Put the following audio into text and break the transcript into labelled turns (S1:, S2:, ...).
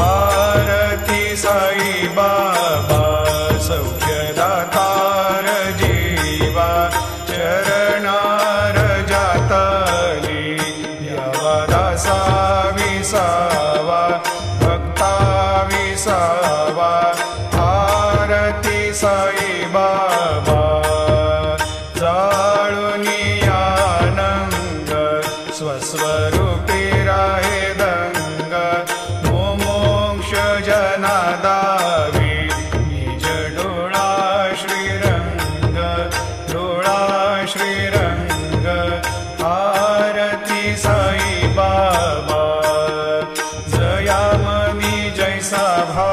S1: आरती साई बाबा सौख्यदातार जीवा चरणार जातली यावा दासा विसावा भक्ता विसावा आरती साई बाबा जाळुनी आनंद स्वस्वरूपी राहे दंग मोमोक्ष जनादावी निज डोळा श्रीरंग आरती साई बाबा जयामनी जैसा भा